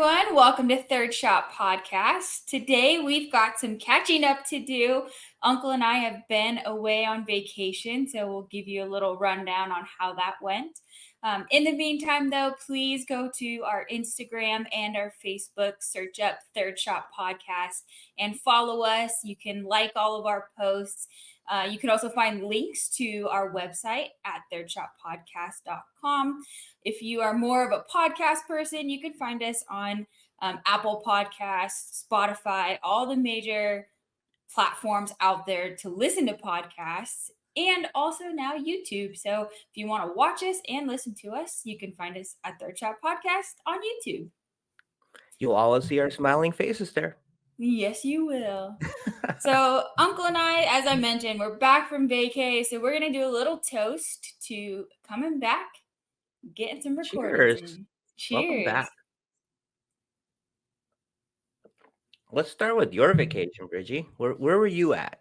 everyone. Welcome to Third Shot Podcast. Today we've got some catching up to do. Uncle and I have been away on vacation, so we'll give you a little rundown on how that went. In the meantime, though, please go to our Instagram and our Facebook, search up Third Shot Podcast, and follow us. You can like all of our posts. You can also find links to our website at thirdshotpodcast.com. If you are more of a podcast person, you can find us on Apple Podcasts, Spotify, all the major platforms out there to listen to podcasts, and also now YouTube. So if you want to watch us and listen to us, you can find us at Third Shot Podcast on YouTube. You'll always see our smiling faces there. Yes, you will. So Uncle and I, as I mentioned, we're back from vacay. So we're going to do a little toast to coming back, getting some recordings Cheers. in. Welcome Cheers. back. Let's start with your vacation, Bridgie. Where were you at?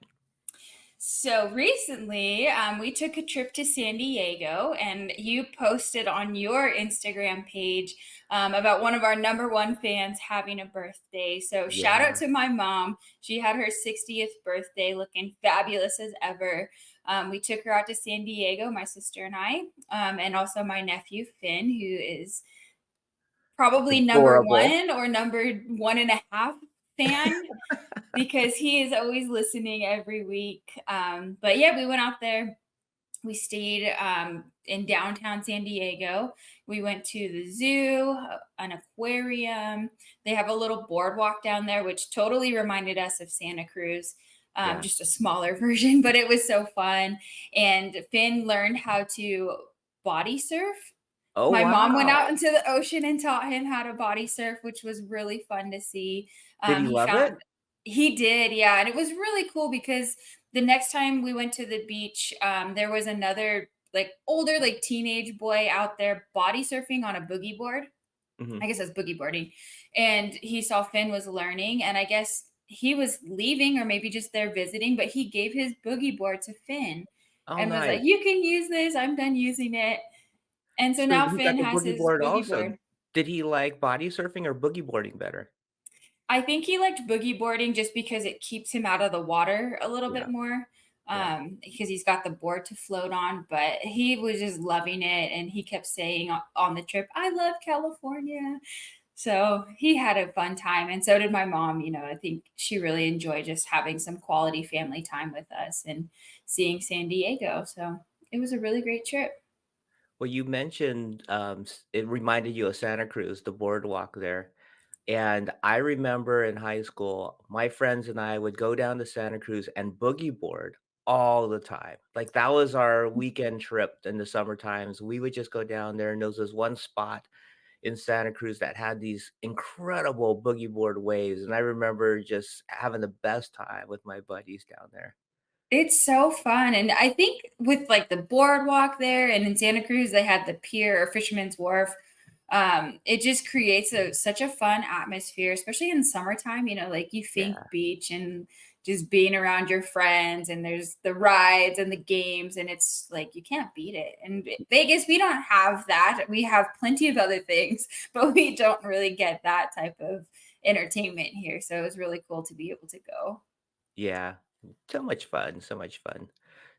So recently, we took a trip to San Diego, and you posted on your Instagram page about one of our number one fans having a birthday. So shout out Yeah. to my mom. She had her 60th birthday, looking fabulous as ever. We took her out to San Diego, my sister and I, and also my nephew Finn, who is probably number Adorable. one or number 1.5 fan because he is always listening every week. But yeah, we went out there. We stayed in downtown San Diego. We went to the zoo, an aquarium. They have a little boardwalk down there, which totally reminded us of Santa Cruz. Yeah. Just a smaller version, but it was so fun. And Finn learned how to body surf. Oh, My mom went out wow. into the ocean and taught him how to body surf, which was really fun to see. Did he He love it? found he did, yeah, and it was really cool because the next time we went to the beach, there was another like older, like teenage boy out there body surfing on a boogie board. Hmm. I guess that's boogie boarding, and he saw Finn was learning, and I guess he was leaving or maybe just there visiting, but he gave his boogie board to Finn Oh, and was like, nice. "You can use this. I'm done using it." And so So now he got Finn the has boogie his board boogie also. board. Did he like body surfing or boogie boarding better? I think he liked boogie boarding just because it keeps him out of the water a little Yeah. bit more. Yeah. Because he's got the board to float on, but he was just loving it. And he kept saying on the trip, "I love California." So he had a fun time. And so did my mom. I think she really enjoyed just having some quality family time with us and seeing San Diego. So it was a really great trip. Well, you mentioned it reminded you of Santa Cruz, the boardwalk there. And I remember in high school, my friends and I would go down to Santa Cruz and boogie board all the time. Like that was our weekend trip in the summer times. We would just go down there, and there was this one spot in Santa Cruz that had these incredible boogie board waves. And I remember just having the best time with my buddies down there. It's so fun, and I think with, like, the boardwalk there and in Santa Cruz, they had the pier or Fisherman's Wharf. It just creates such a fun atmosphere, especially in summertime, like, you think Yeah. beach and just being around your friends, and there's the rides and the games, and it's like, you can't beat it, and Vegas, we don't have that. We have plenty of other things, but we don't really get that type of entertainment here, so it was really cool to be able to go. Yeah. So much fun. So much fun.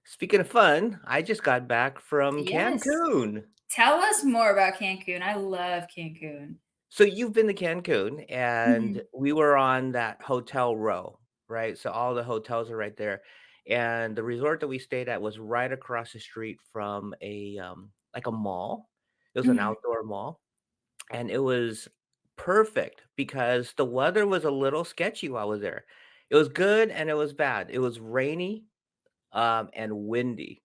Speaking of fun, I just got back from Yes. Cancun. Tell us more about Cancun. I love Cancun. So you've been to Cancun, and Mhm. we were on that hotel row, right? So all the hotels are right there, and the resort that we stayed at was right across the street from a like a mall. It was an Mhm. outdoor mall, and it was perfect because the weather was a little sketchy while I was there. It was good and it was bad. It was rainy, and windy,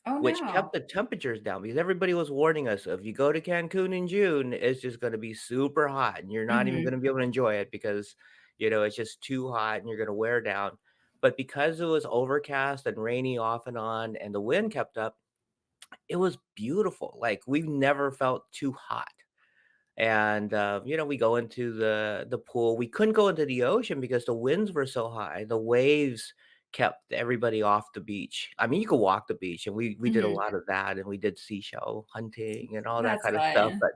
Oh, which kept no. the temperatures down because everybody was warning us, if you go to Cancun in June, it's just gonna be super hot and you're not even Mhm. gonna be able to enjoy it because, it's just too hot and you're gonna wear down. But because it was overcast and rainy off and on and the wind kept up, it was beautiful. Like, we've never felt too hot. And, we go into the pool. We couldn't go into the ocean because the winds were so high. The waves kept everybody off the beach. I mean, you could walk the beach, and we did a Mhm. lot of that, and we did seashell hunting and all that That's kind of stuff, fun.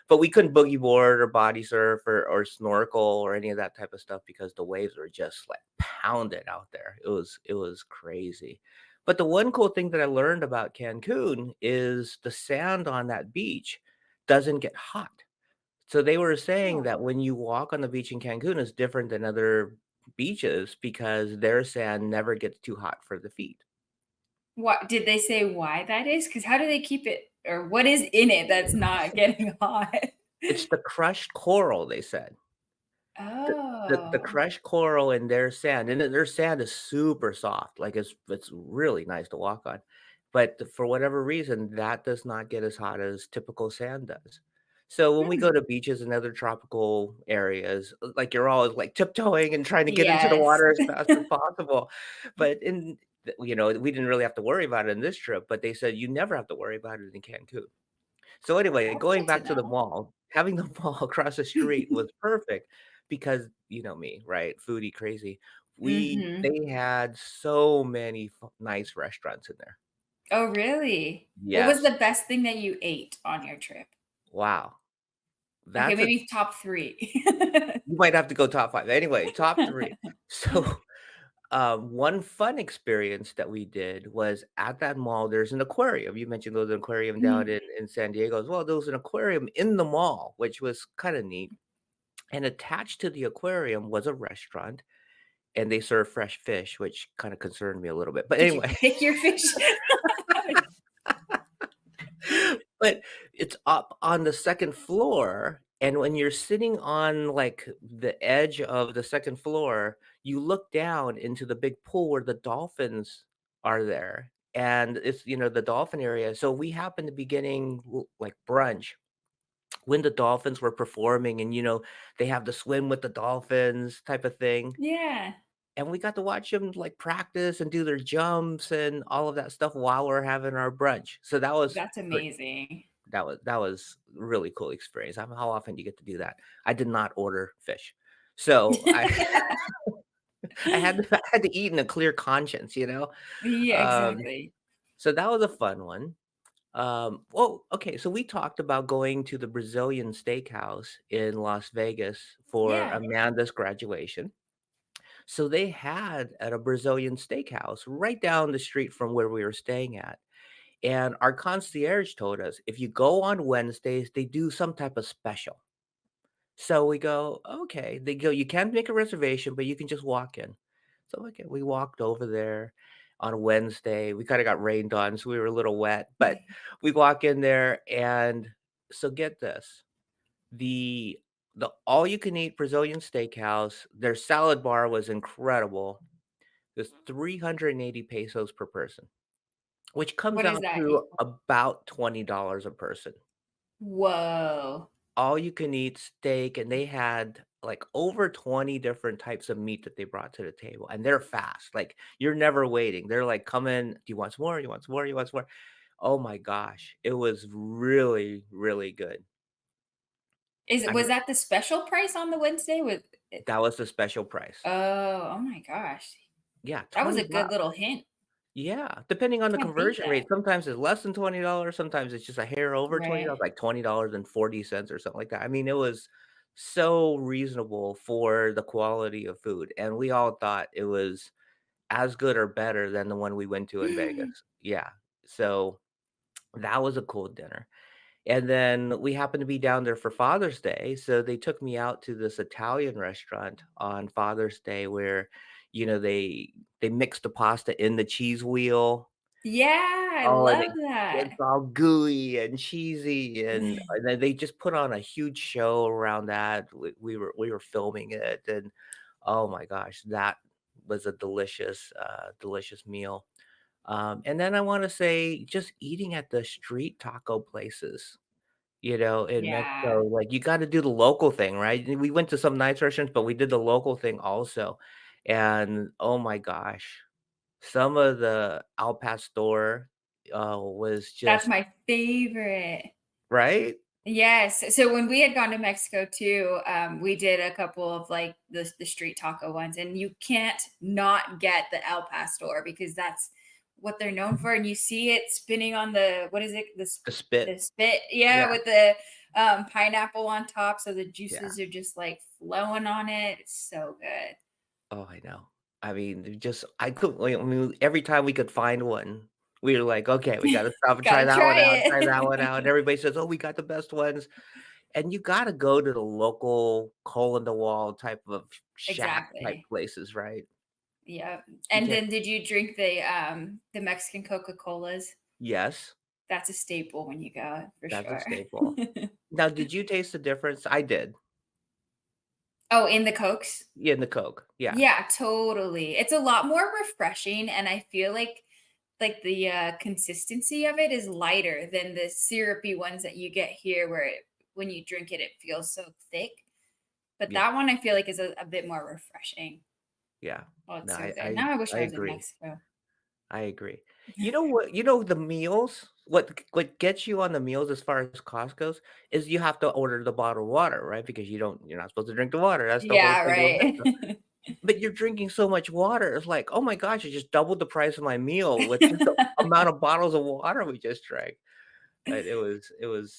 but we couldn't boogie board or body surf or snorkel or any of that type of stuff because the waves were just, like, pounding out there. It was crazy. But the one cool thing that I learned about Cancun is the sand on that beach doesn't get hot. So they were saying Oh. that when you walk on the beach in Cancun is different than other beaches because their sand never gets too hot for the feet. What did they say why that is? Because how do they keep it or what is in it that's not getting hot? It's the crushed coral, they said. The Oh. crushed coral in their sand, and then their sand is super soft, like, it's really nice to walk on, but for whatever reason, that does not get as hot as typical sand does. So when we go Hmm. to beaches and other tropical areas, like, you're always, like, tiptoeing and trying to get into the Yes. water as fast as possible, but we didn't really have to worry about it in this trip, but they said you never have to worry about it in Cancun. So anyway, That's going good to back to the know. mall, having the mall across the street was perfect because you know me, right? Foodie crazy. Mhm. They had so many nice restaurants in there. Oh, really? What was Yes. the best thing that you ate on your trip? Wow. Okay, That's a maybe top 3. you might have to go top 5. Anyway, top 3. So, one fun experience that we did was at that mall, there's an aquarium. You mentioned there's an aquarium down Mhm. in San Diego as well. There was an aquarium in the mall, which was kinda neat. And attached to the aquarium was a restaurant, and they served fresh fish, which kinda concerned me a little bit, but Did you anyway, pick your fish? but it's up on the 2nd floor, and when you're sitting on, like, the edge of the 2nd floor, you look down into the big pool where the dolphins are there, and it's, the dolphin area, so we happened to be getting, like, brunch when the dolphins were performing and, they have the swim with the dolphins type of thing. Yeah, And we got to watch them, like, practice and do their jumps and all of that stuff while we're having our brunch. So that was that's great. amazing. That was really cool experience. How often do you get to do that? I did not order fish. So I I had to I had to eat in a clear conscience, you know? Yeah, Um, exactly. so that was a fun one. Well, okay, so we talked about going to the Brazilian steakhouse in Las Vegas for Yeah. Amanda's graduation. So they had at a Brazilian steakhouse right down the street from where we were staying at. And our concierge told us if you go on Wednesdays, they do some type of special. So we go, okay. They go, you can't make a reservation, but you can just walk in. So okay, we walked over there on Wednesday. We kind of got rained on, so we were a little wet, but we walk in there and so get this. The the all you can eat Brazilian steakhouse, their salad bar was incredible. It's 380 pesos per person, which comes What does out that to equal? about $20 a person. Whoa. All you can eat steak, and they had, like, over 20 different types of meat that they brought to the table, and they're fast, like, you're never waiting. They're like, "Come in. Do you want some more? You want some more? You want some more?" Oh my gosh, it was really, really good. Is I was mean, that the special price on the Wednesday with it? that was the special price. Oh my gosh. Yeah, That was 20 a good bucks. little hint. Yeah, depending on the Can't beat conversion that. rate, sometimes it's less than $20, sometimes it's just a hair over Right. $20, like $20.40 or something like that. I mean, it was so reasonable for the quality of food, and we all thought it was as good or better than the one we went to in Vegas. Yeah, so that was a cool dinner, and then we happened to be down there for Father's Day, so they took me out to this Italian restaurant on Father's Day where, they mix the pasta in the cheese wheel. Yeah, I Oh, and love it gets that. all gooey and cheesy, and then they just put on a huge show around that. We were filming it, and oh my gosh, that was a delicious, delicious meal. And then I wanna say just eating at the street taco places, in Yeah. Mexico, like, you gotta do the local thing, right? We went to some nice restaurants, but we did the local thing also, and oh my gosh. Some of the al pastor, was That's just my favorite. right? Yes. So when we had gone to Mexico too, we did a couple of like the street taco ones, and you can't not get the El Pastor because that's what they're known for. And you see it spinning on the what is it? The spit. The spit, yeah, Yeah, with the pineapple on top, so the yeah. juices are just like flowing on it. It's so good. Oh, I know. I mean, just I couldn't. I mean, every time we could find one, we were like, okay, we got to stop and try Gotta that one try out, try that one out. And it. everybody says, oh, we got the best ones. And you got to go to the local hole in the wall type of shack type Exactly. places, right? Yeah. You And can't. then did you drink the Mexican Coca-Colas? Yes, That's a staple when you go, for that's a sure. staple. Now, did you taste the difference? I did. Oh, in the Cokes? Yeah, in the Coke. Yeah, Yeah, totally. It's a lot more refreshing, and I feel like the, consistency of it is lighter than the syrupy ones that you get here where when you drink it, it feels so thick. But yeah, that one I feel like is a bit more refreshing. yeah. Oh, No, it's so good. Now I wish I I was in agree. Mexico. I agree. You know what? You know the meals. What gets you on the meals as far as cost goes is you have to order the bottled water, right? Because you're not supposed to drink the water. That's the whole Yeah, thing with Mexico. right. But you're drinking so much water. It's like, oh my gosh, I just doubled the price of my meal with just the amount of bottles of water we just drank. But it was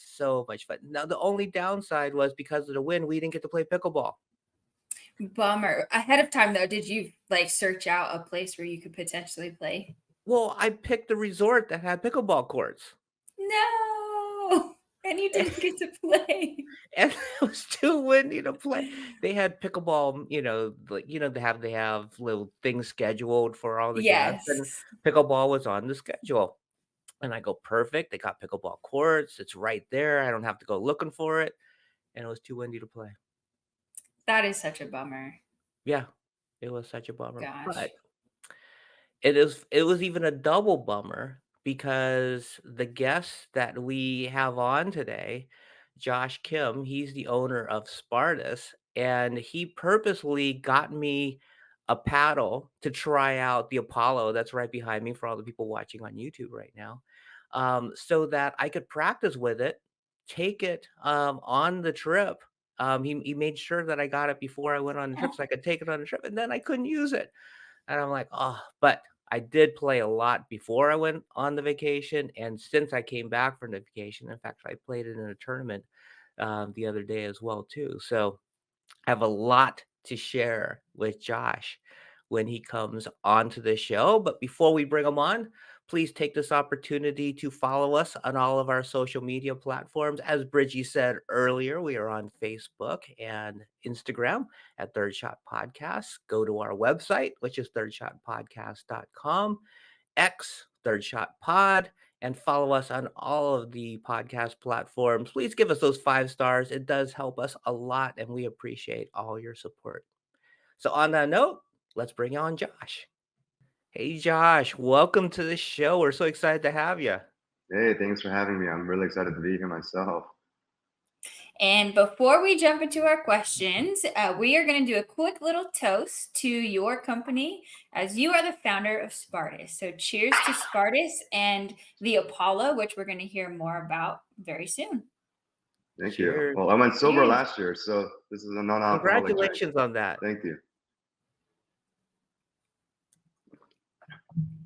so much fun. Now the only downside was because of the wind, we didn't get to play pickleball. Bummer. Ahead of time, though, did you, like, search out a place where you could potentially play? Well, I picked the resort that had pickleball courts. No! And you didn't get to play. And it was too windy to play. They had pickleball, they have little things scheduled for all the guests, and Yes. pickleball was on the schedule. And I go, "Perfect, they got pickleball courts, it's right there, I don't have to go looking for it," and it was too windy to play. That is such a bummer. Yeah, it was such a bummer, but Gosh. it was even a double bummer because the guest that we have on today, Josh Kim, he's the owner of Spartus, and he purposely got me a paddle to try out the Apollo that's right behind me for all the people watching on YouTube right now, so that I could practice with it, take it, on the trip. He made sure that I got it before I went on the trip so I could take it on the trip, and then I couldn't use it. And I'm like, "Oh," but I did play a lot before I went on the vacation, and since I came back from the vacation, in fact, I played it in a tournament, the other day as well too. So I have a lot to share with Josh when he comes onto the show. But before we bring him on, please take this opportunity to follow us on all of our social media platforms. As Bridgie said earlier, we are on Facebook and Instagram at Third Shot Podcast. Go to our website, which is thirdshotpodcast.com. X, Third Shot Pod, and follow us on all of the podcast platforms. Please give us those 5 stars. It does help us a lot, and we appreciate all your support. So, on that note, let's bring on Josh. Hey, Josh, welcome to the show. We're so excited to have you. Hey, thanks for having me. I'm really excited to be here myself. And before we jump into our questions, we are going to do a quick little toast to your company as you are the founder of Spartus. So, cheers to Spartus and the Apollo, which we're going to hear more about very soon. Thank you. Cheers. Well, I went sober Cheers. last year, so this is a non-alcoholic drink. Congratulations on that. Thank you.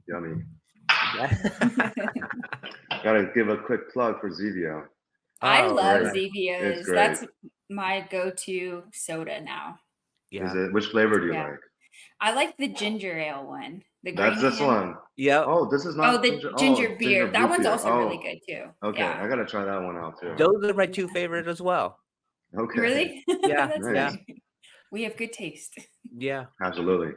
Yummy. Gotta give a quick plug for Zevio. I Oh, love right. It's Zevios. great. That's my go-to soda now. Is Yeah. it? Which flavor do you Yeah. like? I like the ginger ale one. The green That's this can. one. Yep. Oh, this is Oh, not the ginger. ginger Oh, beer. ginger That root one's beer. also really Oh, good too. okay. Yeah. I gotta try that one out too. Those are my two Yeah. favorite as well. Okay. Really? Yeah. That's Yeah. Nice. great. We have good taste. Yeah. Absolutely.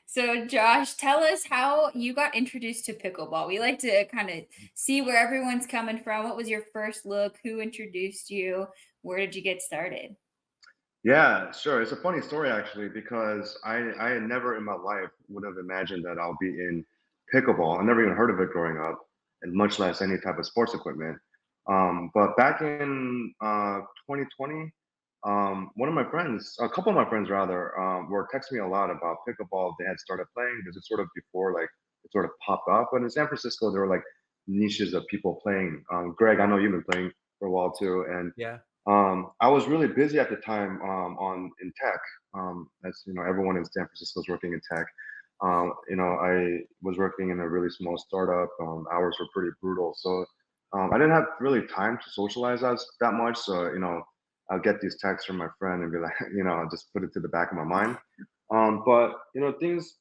So, Josh, tell us how you got introduced to pickleball. We like to kind of see where everyone's coming from. What was your first look? Who introduced you? Where did you get started? Yeah, sure. It's a funny story actually because I had never in my life would have imagined that I'll be in pickleball. I never even heard of it growing up, and much less any type of sports equipment. But back in 2020, one of my friends, a couple of my friends rather, were texting me a lot about pickleball. They had started playing because it's sort of before like it sort of popped up. But in San Francisco, there were like niches of people playing. Greg, I know you've been playing for a while too, and Yeah. I was really busy at the time on in tech. As you know, everyone in San Francisco is working in tech. I was working in a really small startup. Hours were pretty brutal, so I didn't have really time to socialize as that much. So I'll get these texts from my friend and be like, I'll just put it to the back of my mind. But things.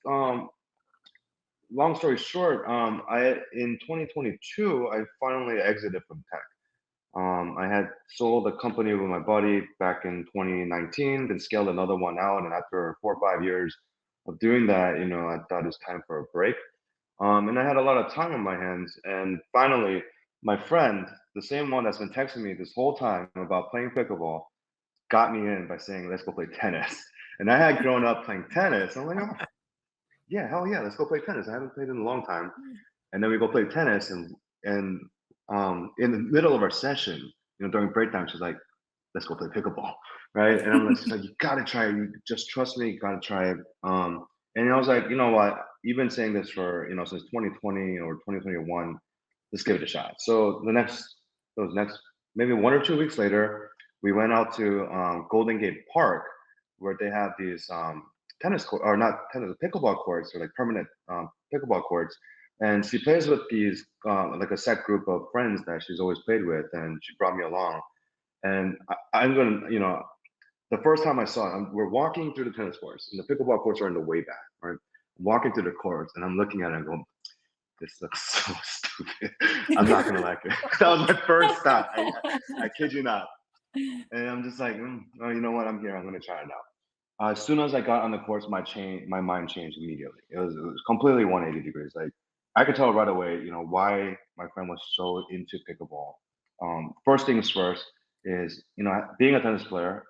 Long story short, I in 2022, I finally exited from tech. I had sold a company with my buddy back in 2019, then scaled another one out. And after 4 or 5 years of doing that, I thought it was time for a break. And I had a lot of time on my hands. And finally, my friend, the same one that's been texting me this whole time about playing pickleball, got me in by saying, let's go play tennis. And I had grown up playing tennis. I'm like, oh, yeah, hell yeah, let's go play tennis. I haven't played in a long time. And then we go play tennis, and in the middle of our session, during break time, she's like, "Let's go play pickleball," right? And I'm like, she's like, "You gotta try it. You just trust me. You gotta try it." And I was like, you know what? You've been saying this for since 2020 or 2021. Let's give it a shot. So those next maybe 1 or 2 weeks later, we went out to Golden Gate Park, where they have these tennis court or not tennis pickleball courts or like permanent pickleball courts, and she plays with these like a set group of friends that she's always played with, and she brought me along. And I'm gonna, the first time I saw it, we're walking through the tennis courts, and the pickleball courts are in the way back, right? I'm walking through the courts, and I'm looking at it and going, "This looks so stupid. I'm not gonna like it." That was my first thought. I kid you not. And I'm just like, oh, you know what? I'm here. I'm gonna try it out. As soon as I got on the course, my mind changed immediately. It was completely 180 degrees. Like I could tell right away, why my friend was so into pickleball. First things first is, being a tennis player.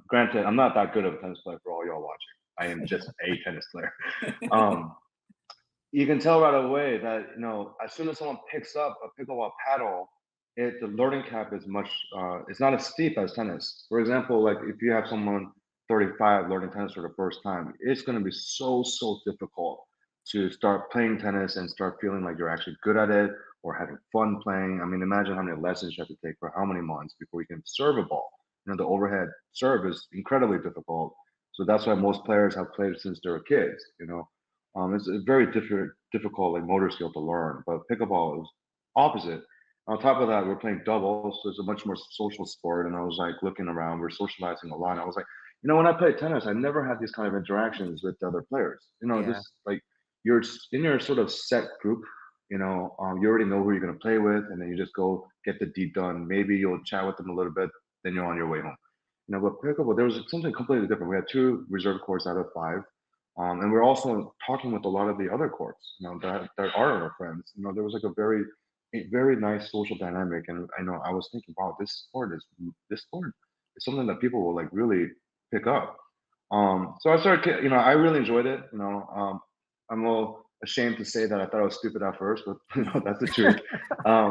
Granted, I'm not that good of a tennis player for all y'all watching. I am just a tennis player. Um, you can tell right away that as soon as someone picks up a pickleball paddle, the learning cap is much. It's not as steep as tennis. For example, like if you have someone 35 learning tennis for the first time, it's going to be so difficult to start playing tennis and start feeling like you're actually good at it or having fun playing. I mean, imagine how many lessons you have to take for how many months before you can serve a ball. The overhead serve is incredibly difficult. So that's why most players have played since they were kids. It's a very difficult like motor skill to learn. But pickleball is opposite. On top of that, we're playing doubles, so it's a much more social sport. And I was like looking around, we're socializing a lot. And I was like, when I played tennis, I never had these kind of interactions with the other players. Yeah. Just like you're in your sort of set group. You already know who you're gonna play with, and then you just go get the deed done. Maybe you'll chat with them a little bit, then you're on your way home. But pickleball, there was something completely different. We had two reserve courts out of five. And we're also talking with a lot of the other courts, that are our friends. There was like a very nice social dynamic, and I was thinking, wow, this sport is something that people will like really pick up. So I really enjoyed it. I'm a little ashamed to say that I thought I was stupid at first, but that's the truth.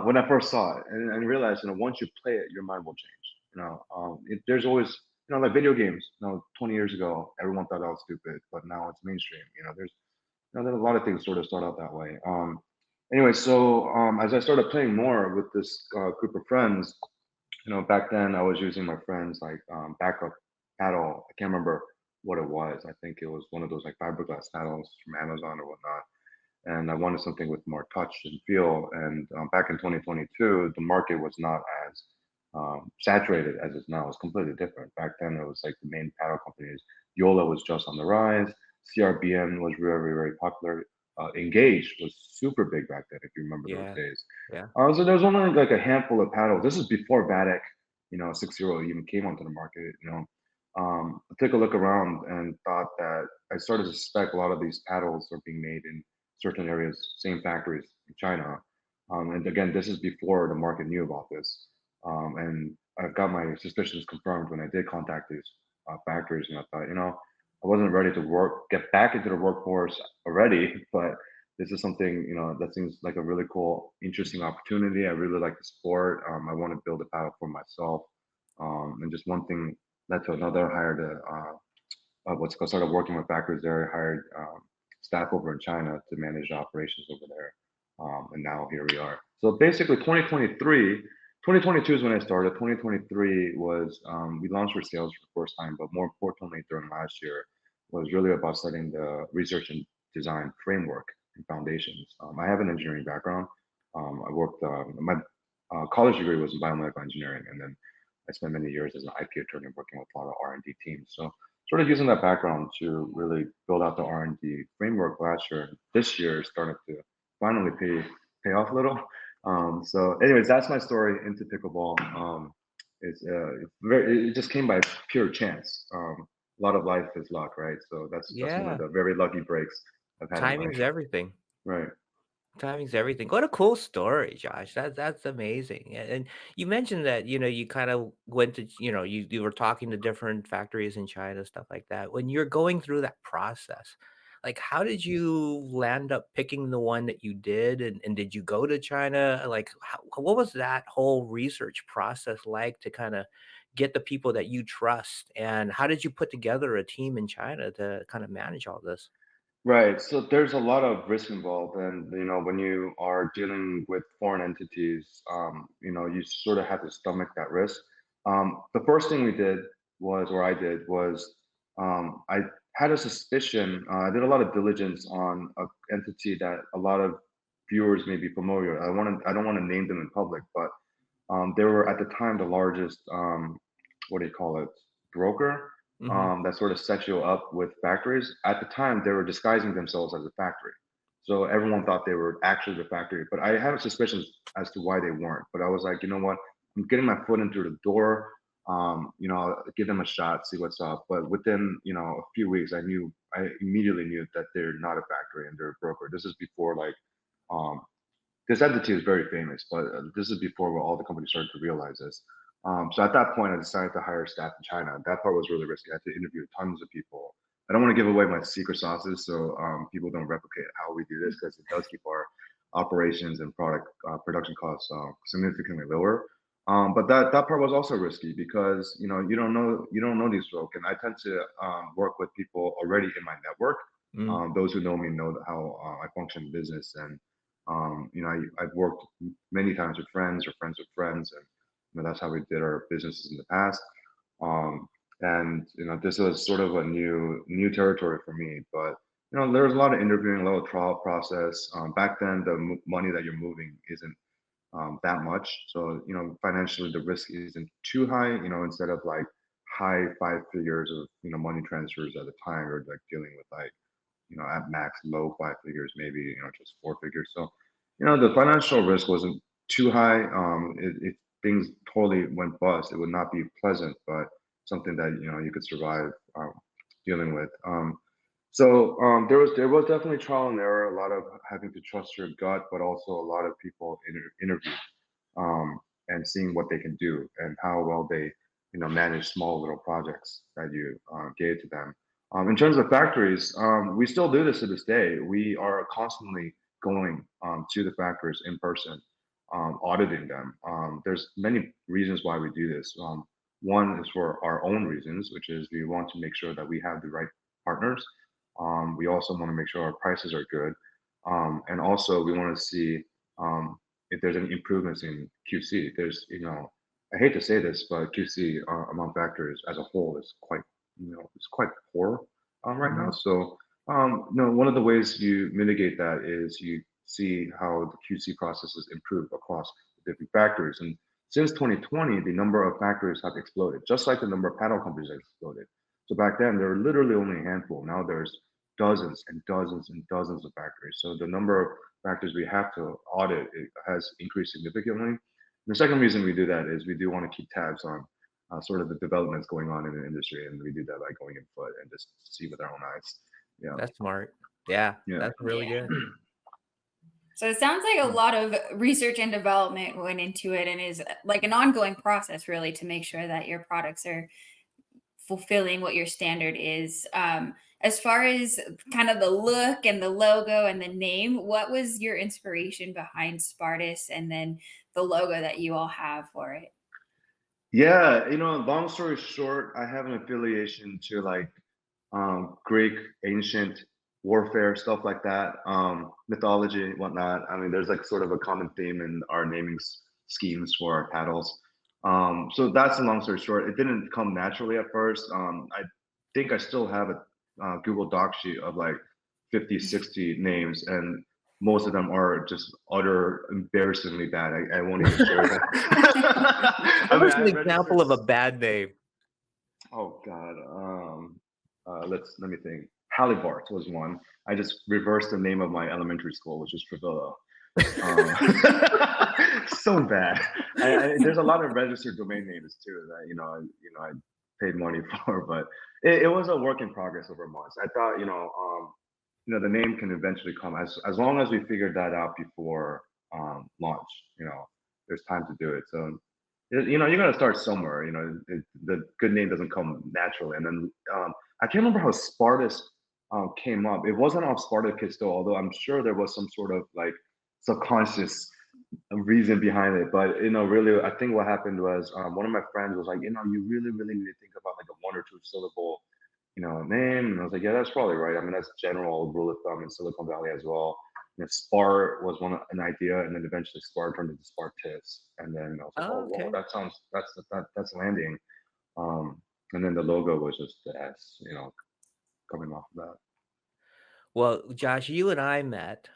When I first saw it, and realized, once you play it, your mind will change. There's always like video games. 20 years ago, everyone thought I was stupid, but now it's mainstream. There's a lot of things sort of start out that way. Anyway, so as I started playing more with this group of friends, back then I was using my friends like backup paddle. I can't remember what it was. I think it was one of those like fiberglass paddles from Amazon or whatnot. And I wanted something with more touch and feel. And back in 2022, the market was not as saturated as it's now. It's completely different. Back then, it was like the main paddle companies. Yola was just on the rise. CRBN was very popular. Engage was super big back then, if you remember those Yeah. days. Yeah. So there was only like a handful of paddles. This is before Vatic, 6-0 even came onto the market. I took a look around and thought that I started to suspect a lot of these paddles are being made in certain areas, same factories in China. And again, this is before the market knew about this. And I've got my suspicions confirmed when I did contact these factories, and I thought, I wasn't ready to get back into the workforce already, but this is something, that seems like a really cool, interesting opportunity. I really like the sport. I want to build a paddle for myself. And just one thing led to another. Hired started working with factories there. Hired staff over in China to manage the operations over there. And now here we are. So basically, 2023, 2022 is when I started. 2023 was we launched for sales for the first time, but more importantly, during last year was really about setting the research and design framework and foundations. I have an engineering background. I worked my college degree was in biomedical engineering, and then I spent many years as an IP attorney working with a lot of R&D teams. So sort of using that background to really build out the R&D framework last year. This year started to finally pay off a little. So, anyways, that's my story into pickleball. It just came by pure chance. A lot of life is luck, right? So that's one of Yeah, the very lucky breaks I've had in timing's life. everything. Right. Timing's everything. What a cool story, Josh. That's amazing. And you mentioned that, you kind of went to, you were talking to different factories in China, stuff like that. When you're going through that process, like how did you land up picking the one that you did? And did you go to China? Like what was that whole research process like to kind of get the people that you trust? And how did you put together a team in China to kind of manage all this? Right. So there's a lot of risk involved, and when you are dealing with foreign entities, you sort of have to stomach that risk. The first thing we did was, or I did, was I had a suspicion. I did a lot of diligence on an entity that a lot of viewers may be familiar. I don't want to name them in public, but they were at the time the largest, what do you call it, broker Hmm. that sort of set you up with factories. At the time, they were disguising themselves as a factory. So everyone thought they were actually the factory. But I had suspicions as to why they weren't. But I was like, you know what? I'm getting my foot in through the door. I'll give them a shot, see what's up. But within, a few weeks, I immediately knew that they're not a factory and they're a broker. This is before um, this entity is very famous, but this is before where all the companies started to realize this. So at that point, I decided to hire staff in China. That part was really risky. I had to interview tons of people. I don't want to give away my secret sauces, so people don't replicate how we do this because it does keep our operations and product production costs significantly lower. But that part was also risky because you don't know these folk, and I tend to work with people already in my network. Those who know me know how I function in business, and I've worked many times with friends or friends with friends, and that's how we did our businesses in the past. Um, and this was sort of a new territory for me. But there was a lot of interviewing, a lot of trial process. Back then, the money that you're moving isn't that much, so financially the risk isn't too high. Instead of like high five figures of money transfers at the time, or like dealing with like at max low five figures, maybe, just four figures. So, the financial risk wasn't too high. If things totally went bust, it would not be pleasant, but something that, you could survive dealing with. There was definitely trial and error, a lot of having to trust your gut, but also a lot of people interview and seeing what they can do and how well they manage small little projects that you gave to them. In terms of factories, we still do this to this day. We are constantly going to the factories in person, auditing them. There's many reasons why we do this. One is for our own reasons, which is we want to make sure that we have the right partners. We also want to make sure our prices are good, and also we want to see if there's any improvements in QC. I hate to say this, but QC among factories as a whole is quite poor right now. Hmm. So, one of the ways you mitigate that is you see how the QC processes improve across different factories. And since 2020, the number of factories have exploded, just like the number of paddle companies have exploded. So back then, there were literally only a handful. Now there's dozens and dozens and dozens of factories. So the number of factors we have to audit has increased significantly. And the second reason we do that is we do want to keep tabs on sort of the developments going on in the industry, and we do that by going in foot and just see with our own eyes. Yeah, That's smart. Yeah, yeah. that's really Yeah. good. So it sounds like a lot of research and development went into it and is like an ongoing process, really, to make sure that your products are fulfilling what your standard is. As far as kind of the look and the logo and the name, what was your inspiration behind Spartus and then the logo that you all have for it? Yeah, long story short, I have an affiliation to like Greek ancient warfare, stuff like that, mythology, whatnot. I mean, there's like sort of a common theme in our namings schemes for our paddles. So that's the long story short. It didn't come naturally at first. I think I still have a Google Doc sheet of like 50, 60 names, and most of them are just utter embarrassingly bad. I won't even share them. Give I mean, us I an example registered. of a bad name. Oh God. Let me think. Hallibart was one. I just reversed the name of my elementary school, which is Trevilla. So bad. There's a lot of registered domain names too that I paid money for, but it was a work in progress over months. I thought the name can eventually come as long as we figured that out before launch. There's time to do it. So you got to start somewhere. The good name doesn't come naturally, and then I can't remember how Spartus came up. It wasn't off Spartacus though, although I'm sure there was some sort of like subconscious reason behind it. But really, I think what happened was one of my friends was like, you really, really need to think about like a 1 or 2 syllable, name. And I was like, yeah, that's probably right. I mean, that's general rule of thumb in Silicon Valley as well. Spart was an idea, and then eventually Spart turned into Spartus, and then I was like, Oh, oh, whoa, okay. that's landing. And then the logo was just the S, coming off of that. Well, Josh, you and I met.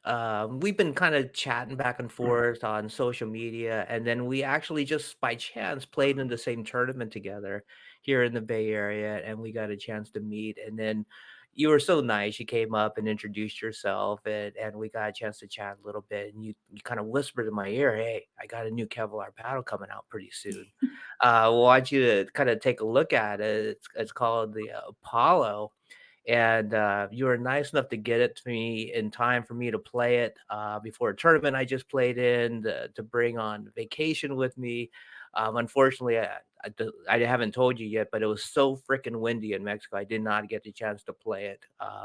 We've been kind of chatting back and forth on social media, and then we actually just by chance played in the same tournament together here in the Bay Area, and we got a chance to meet. And then you were so nice. You came up and introduced yourself, and we got a chance to chat a little bit. And you kind of whispered in my ear, "Hey, I got a new Kevlar paddle coming out pretty soon. Want you to kind of take a look at it. It's called the Apollo." And you were nice enough to get it to me in time for me to play it before a tournament I just played in to bring on vacation with me. Unfortunately, I haven't told you yet, but it was so freaking windy in Mexico. I did not get the chance to play it,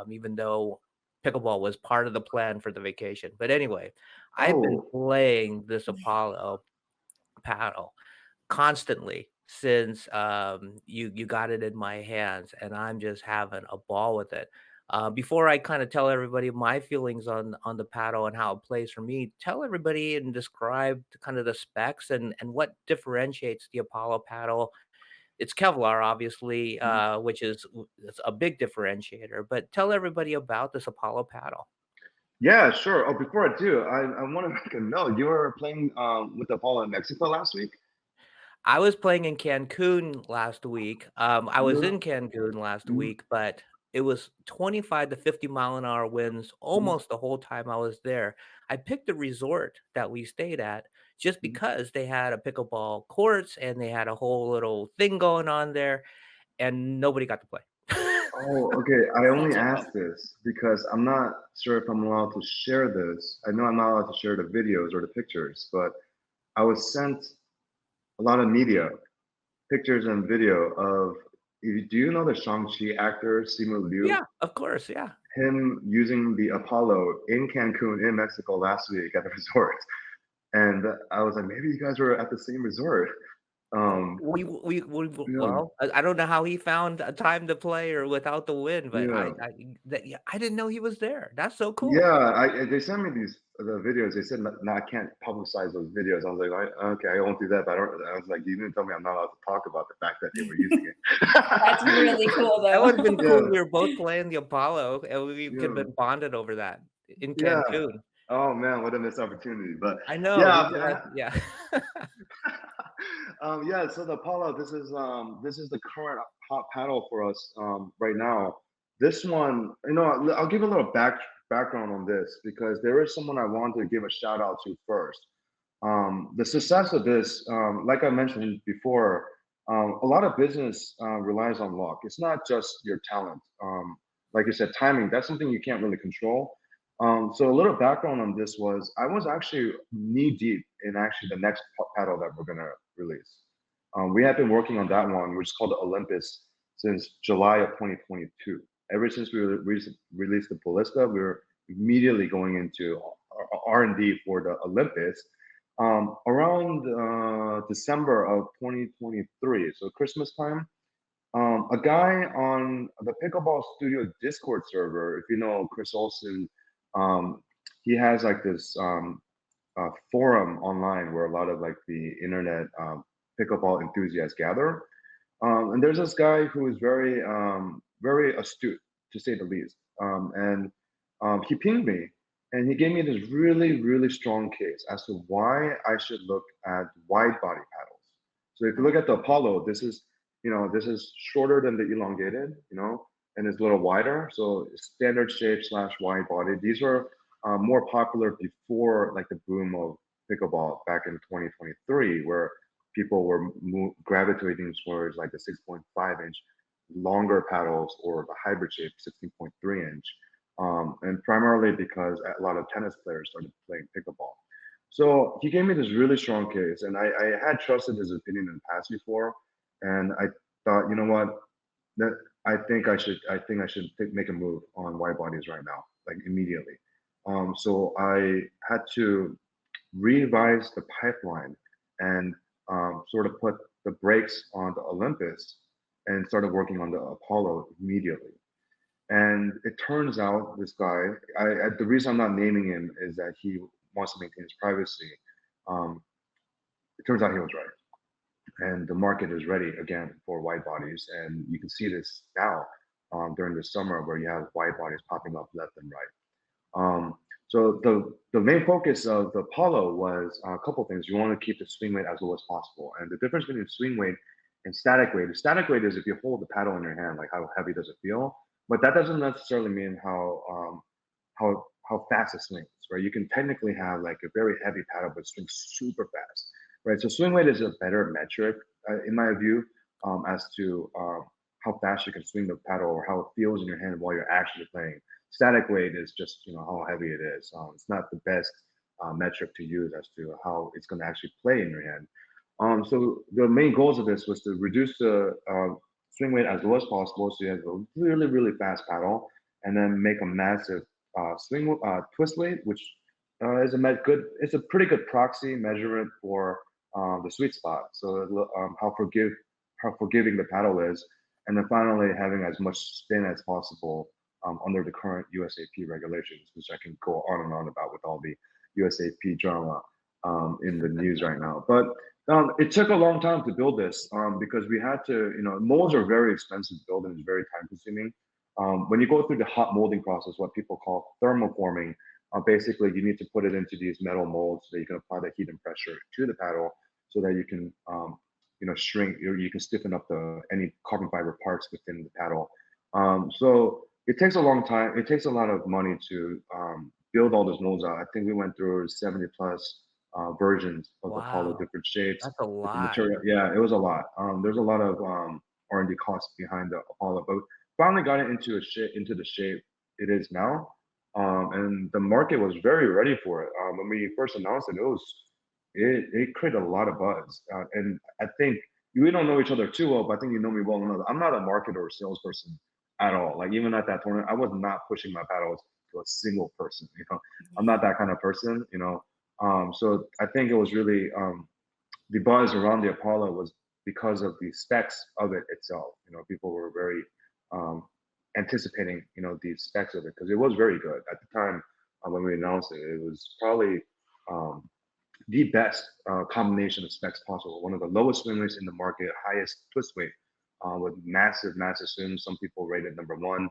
even though pickleball was part of the plan for the vacation. But anyway, I've been Oh, playing this Apollo paddle constantly since you got it in my hands, and I'm just having a ball with it. Before I kind of tell everybody my feelings on the paddle and how it plays for me, tell everybody and describe kind of the specs and what differentiates the Apollo paddle. It's Kevlar, obviously, which is it's a big differentiator. But tell everybody about this Apollo paddle. yeah, sure. Oh, before I do, I want to make a note. You were playing with Apollo in Mexico last week? I was playing in Cancun last week. I was No. in Cancun last Mhm, week, but it was 25 to 50-mile-an-hour winds mhm, almost the whole time I was there. I picked a resort that we stayed at just mhm. because they had a pickleball courts and they had a whole little thing going on there, and nobody got to play. Oh, okay. I only Such a bummer. asked this because I'm not sure if I'm allowed to share this. I know I'm not allowed to share the videos or the pictures, but I was sent a lot of media, pictures and video of. Do you know the Shang-Chi actor, Simu Liu? Yeah, of course, yeah. Him using the Apollo in Cancun, in Mexico last week at the resort. And I was like, maybe you guys were at the same resort. Um, yeah, Well, I don't know how he found a time to play or without the win, but yeah. yeah, I didn't know he was there. That's so cool. Yeah, they sent me the videos. They said no, I can't publicize those videos. I was like, okay, I won't do that. But I was like, you didn't tell me I'm not allowed to talk about the fact that they were using That's really it. cool That though. would've been cool. Yeah, We were both playing the Apollo, and we could have yeah, been bonded over that in yeah. Cancun. Oh man, what a missed opportunity. But I know, we yeah, could have yeah. yeah. So the Apollo, this is the current hot paddle for us right now. This one, I'll give a little background on this because there is someone I want to give a shout out to first. The success of this, like I mentioned before, a lot of business relies on luck. It's not just your talent. Like you said, timing, that's something you can't really control. So a little background on this was I was actually knee deep in actually the next paddle that we're going to release. We have been working on that one, which is called the Olympus, since July of 2022. Ever since we released the Ballista, we were immediately going into R&D for the Olympus around December of 2023, so Christmas time. A guy on the Pickleball Studio Discord server, if you know Chris Olsen, um, he has like this. forum online where a lot of like the internet pickleball enthusiasts gather. And there's this guy who is very astute, to say the least. And he pinged me, and he gave me this really strong case as to why I should look at wide body paddles. So if you look at the Apollo, this is shorter than the elongated, and it's a little wider. So standard shape slash wide body. These were more popular before like the boom of pickleball back in 2023, where people were gravitating towards like the 6.5 inch longer paddles or the hybrid shape 16.3 inch. And primarily because a lot of tennis players started playing pickleball. So he gave me this really strong case, and I had trusted his opinion in the past before, and I thought, you know what, that I think I should make a move on wide bodies right now, like immediately. So I had to revise the pipeline and sort of put the brakes on the Olympus and started working on the Apollo immediately. And it turns out this guy, the reason I'm not naming him is that he wants to maintain his privacy. Um, it turns out he was right. And the market is ready again for wide bodies. And you can see this now during the summer where you have wide bodies popping up left and right. Um, so the main focus of the Apollo was a couple things. You want to keep the swing weight as low as possible, and the difference between swing weight and static weight. The static weight is if you hold the paddle in your hand, like how heavy does it feel? But that doesn't necessarily mean how fast it swings, right? You can technically have like a very heavy paddle but swing super fast, right? So swing weight is a better metric, in my view, as to how fast you can swing the paddle or how it feels in your hand while you're actually playing. Static weight is just how heavy it is. It's not the best metric to use as to how it's going to actually play in your hand. So the main goals of this was to reduce the swing weight as low as possible, so you have a really fast paddle, and then make a massive twist weight, which it's a pretty good proxy measurement for the sweet spot. So how forgiving the paddle is, and then finally having as much spin as possible under the current USAP regulations, which I can go on and on about with all the USAP drama in the news right now. But it took a long time to build this because we had to, molds are very expensive to build and it's very time consuming. When you go through the hot molding process, what people call thermoforming, basically you need to put it into these metal molds so that you can apply the heat and pressure to the paddle so that you can, shrink, you can stiffen up any carbon fiber parts within the paddle. So it takes a long time. It takes a lot of money to build all those molds out. I think we went through 70 plus versions of Apollo, Wow, different shapes, that's a different lot. material. Yeah, it was a lot. There's a lot of R&D costs behind the Apollo, but finally got it into the shape it is now. And the market was very ready for it. When we first announced it, it created a lot of buzz. And I think we don't know each other too well, but I think you know me well enough. I'm not a marketer or salesperson at all. Like even at that tournament, I was not pushing my paddles to a single person. I'm not that kind of person. So I think it was really the buzz around the Apollo was because of the specs of it itself. People were very um, anticipating, the specs of it because it was very good at the time when we announced it. It was probably um, the best combination of specs possible. One of the lowest swim weights in the market, highest twist weight, with massive swims. Some people rated number one,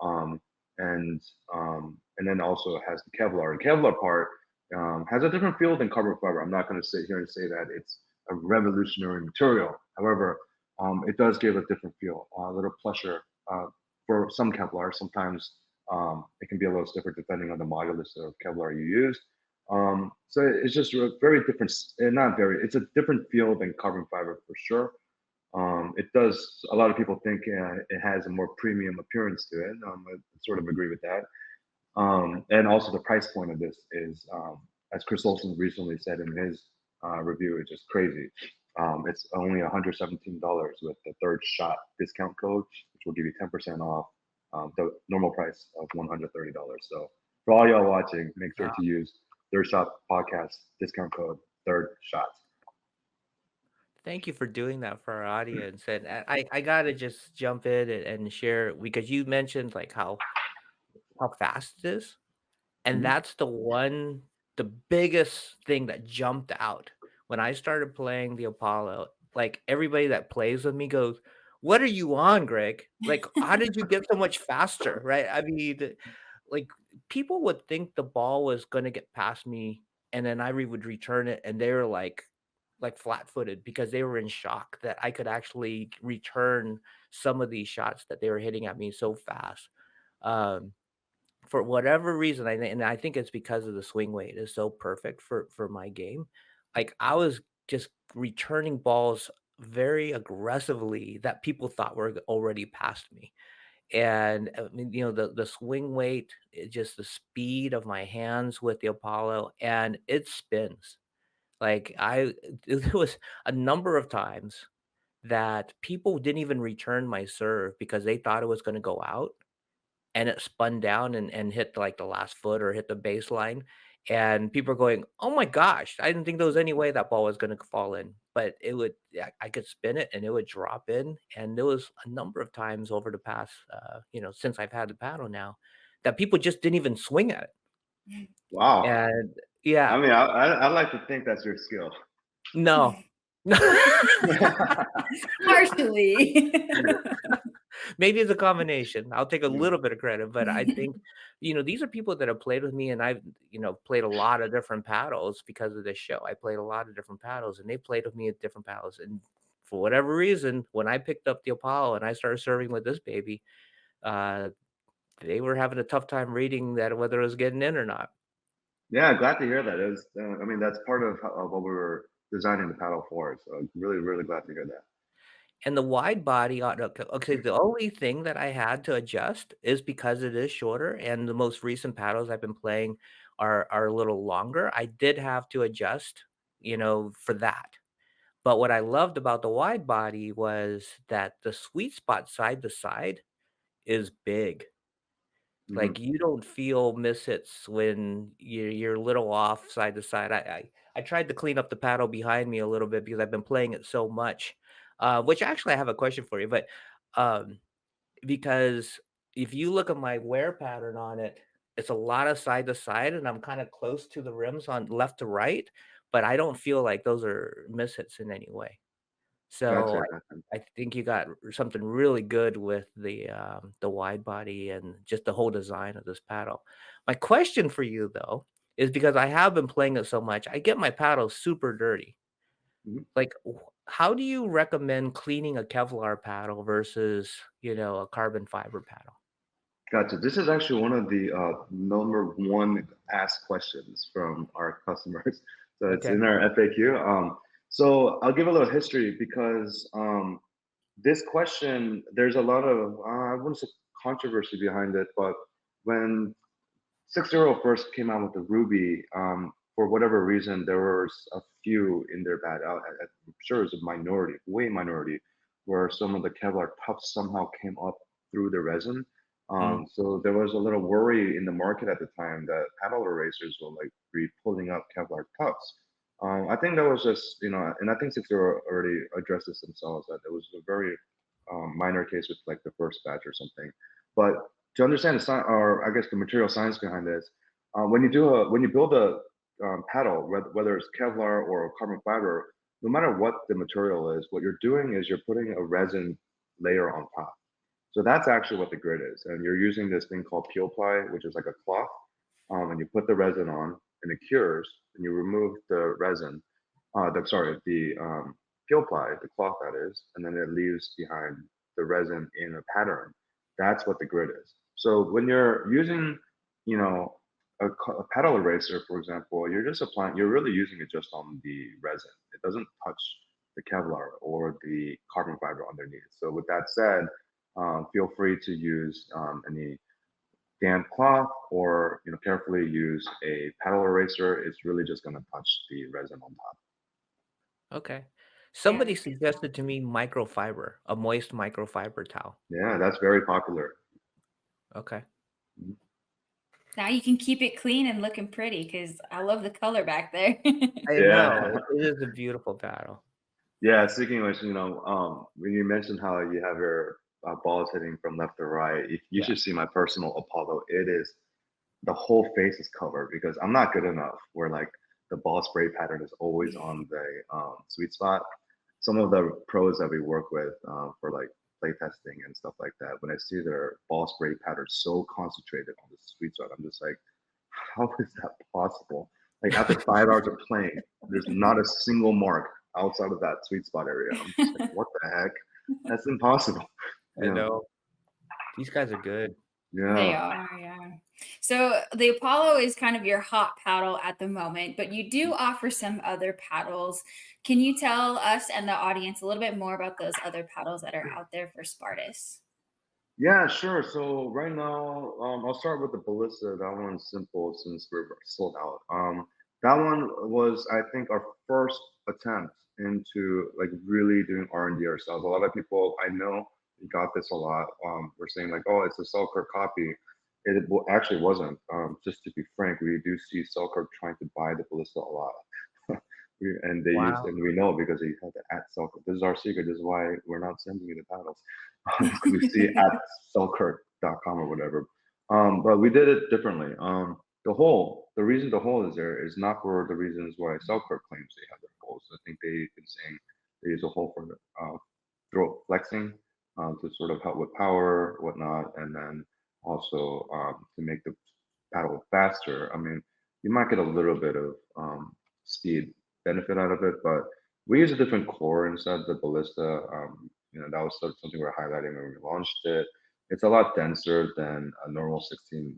um, and and then also it has the Kevlar. The Kevlar part has a different feel than carbon fiber. I'm not going to sit here and say that it's a revolutionary material. However, it does give a different feel, a little plusher for some Kevlar. Sometimes it can be a little stiffer depending on the modulus of Kevlar you use. So it's just a very different, not very, it's a different feel than carbon fiber for sure. It does, a lot of people think it has a more premium appearance to it. I sort of agree with that. And also the price point of this is, as Chris Olsen recently said in his review, it's just crazy. It's only $117 with the third shot discount code, which will give you 10% off the normal price of $130. So for all y'all watching, make sure to use Third Shot Podcast discount code Third Shot. Thank you for doing that for our audience. And I gotta just jump in and share because you mentioned like how fast it is. And Mhm. that's the one the biggest thing that jumped out when I started playing the Apollo, like, everybody that plays with me goes, "What are you on, Greg? Like, how did you get so much faster?" Right? I mean, like, people would think the ball was gonna get past me, and then would return it, and they were like flat-footed because they were in shock that I could actually return some of these shots that they were hitting at me so fast. Um, for whatever reason, and I think it's because of the swing weight is so perfect for my game. Like, I was just returning balls very aggressively that people thought were already past me. And, I mean, the swing weight, just the speed of my hands with the Apollo, and it spins. Like, there was a number of times that people didn't even return my serve because they thought it was gonna go out, and it spun down and hit, like, the last foot or hit the baseline, and people are going, "Oh my gosh, I didn't think there was any way that ball was gonna fall in." But it would, yeah, I could spin it and it would drop in, and there was a number of times over the past, since I've had the paddle now, that people just didn't even swing at it. Wow. And I yeah, mean, I like to think that's your skill. no. Partially. Maybe it's a combination. I'll take a little bit of credit, but I think, these are people that have played with me and I've, played a lot of different paddles because of this show. I played a lot of different paddles and they played with me at different paddles. And for whatever reason, when I picked up the Apollo and I started serving with this baby, uh, they were having a tough time reading that whether it was getting in or not. Yeah, glad to hear that. It was, I mean, that's part of what we were designing the paddle for. So really, really glad to hear that. And the wide body okay, the only thing that I had to adjust is because it is shorter and the most recent paddles I've been playing are a little longer. I did have to adjust, for that. But what I loved about the wide body was that the sweet spot side to side is big. Hmm. Like, you don't feel mishits when you're a little off side to side. I tried to clean up the paddle behind me a little bit because I've been playing it so much, which actually I have a question for you, but, um, because if you look at my wear pattern on it, it's a lot of side to side, and I'm kinda close to the rims on left to right, but I don't feel like those are mishits in any way. So Gotcha, I gotcha. I think you got something really good with the wide body and just the whole design of this paddle. My question for you though is because I have been playing it so much, I get my paddle super dirty. Mhm. Like, how do you recommend cleaning a Kevlar paddle versus, a carbon fiber paddle? Gotcha. This is actually one of the number one asked questions from our customers. So it's Okay. in our FAQ. So I'll give a little history because this question, there's a lot of, I wouldn't say controversy behind it, but when 6-0 first came out with the Ruby, for whatever reason, there was a few in their bad. I'm sure it was a minority, way minority, where some of the Kevlar tufts somehow came up through the resin. Mm, So there was a little worry in the market at the time that paddle erasers will like be pulling up Kevlar tufts. I think that was just, and I think 6-0 already addressed this themselves that it was a very minor case with like the first batch or something. But to understand the science, or I guess the material science behind this, when you build a paddle, whether it's Kevlar or carbon fiber, no matter what the material is, what you're doing is you're putting a resin layer on top. So that's actually what the grid is, and you're using this thing called peel ply, which is like a cloth, and you put the resin on, and it cures, and you remove the resin, the peel ply, the cloth that is, and then it leaves behind the resin in a pattern. That's what the grid is. So when you're using, you know, a paddle eraser, for example, you're really using it just on the resin. It doesn't touch the Kevlar or the carbon fiber underneath. So with that said, feel free to use any damp cloth or carefully use a paddle eraser. It's really just going to touch the resin on top. okay. Yeah. Somebody suggested to me microfiber, a moist microfiber towel. Yeah, that's very popular. Okay. Mhm. Now you can keep it clean and looking pretty because I love the color back there. I know, Yeah. it is a beautiful paddle. Yeah, speaking of which, when you mentioned how you have your balls hitting from left to right, you Yeah. should see my personal Apollo. It is the whole face is covered because I'm not good enough where like the ball spray pattern is always on the sweet spot. Some of the pros that we work with for like play testing and stuff like that, when I see their ball spray pattern so concentrated on the sweet spot, I'm just like, how is that possible? Like after 5 hours of playing, there's not a single mark outside of that sweet spot area. I'm just like, what the heck? That's impossible. I Yeah, know. These guys are good. They yeah. are, yeah. So the Apollo is kind of your hot paddle at the moment, but you do offer some other paddles. Can you tell us and the audience a little bit more about those other paddles that are out there for Spartus? Yeah, sure. So right now, I'll start with the Ballista. That one's simple since we're sold out. That one was, I think, our first attempt into like really doing R&D ourselves. A lot of people I know got this a lot. We're saying like, oh, it's a Selkirk copy. Actually wasn't. Just to be frank, we do see Selkirk trying to buy the Ballista a lot. And they use, Wow. and we know because they had to at Selkirk. This is our secret. This is why we're not sending you the paddles. We see at selkirk.com or whatever. But we did it differently. The reason the hole is there is not for the reasons why Selkirk claims they have their holes. I think they've been saying they use a hole for throat flexing to sort of help with power, whatnot, and then also to make the paddle faster. I mean, you might get a little bit of speed benefit out of it, but we use a different core inside the Ballista. That was something we were highlighting when we launched it. It's a lot denser than a normal 16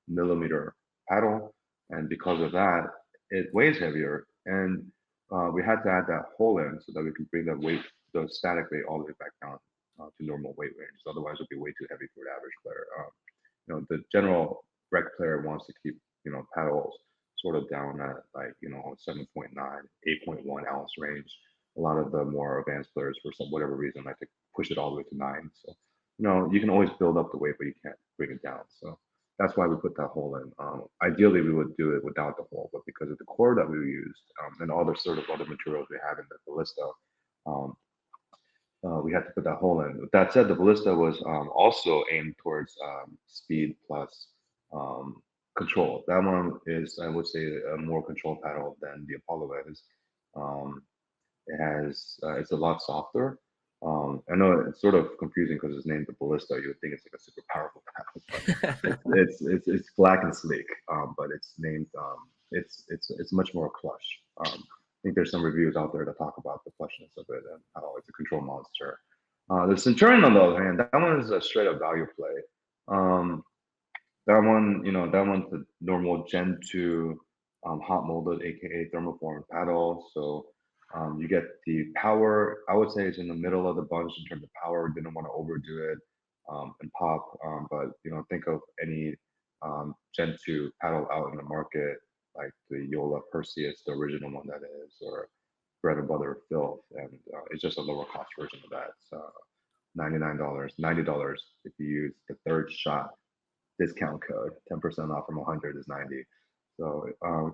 millimeter paddle, and because of that, it weighs heavier. And we had to add that hole in so that we can bring the static weight, all the way back down to normal weight range. Otherwise, it'd be way too heavy for an average player. The general rec player wants to keep paddles sort of down at like 7.9, 8.1 ounce range. A lot of the more advanced players, for some whatever reason, like to push it all the way to 9. So you can always build up the weight, but you can't bring it down. So that's why we put that hole in. Ideally, we would do it without the hole, but because of the core that we used and all the sort of other materials we have in the Ballista, um, we had to put that hole in. With that said, the Ballista was also aimed towards speed plus um, control. That one is, I would say, a more control paddle than the Apollo is. Um, it's a lot softer. I know it's sort of confusing because it's named the Ballista. You would think it's like a super powerful paddle, but it's black and sleek. But it's named it's much more plush. I think there's some reviews out there that talk about the plushness of it and how it's a control monster. The Centurion, on the other hand, that one is a straight up value play. Um, that one's the normal Gen 2 hot molded, aka thermoform paddle. So you get the power. I would say it's in the middle of the bunch in terms of power. Didn't want to overdo it and pop. But think of any Gen 2 paddle out in the market, like the Yola Perseus, the original one that is, or Bread and Butter Filth, and it's just a lower cost version of that. So $99, $90 if you use the third shot discount code. 10% off from 100 is 90. So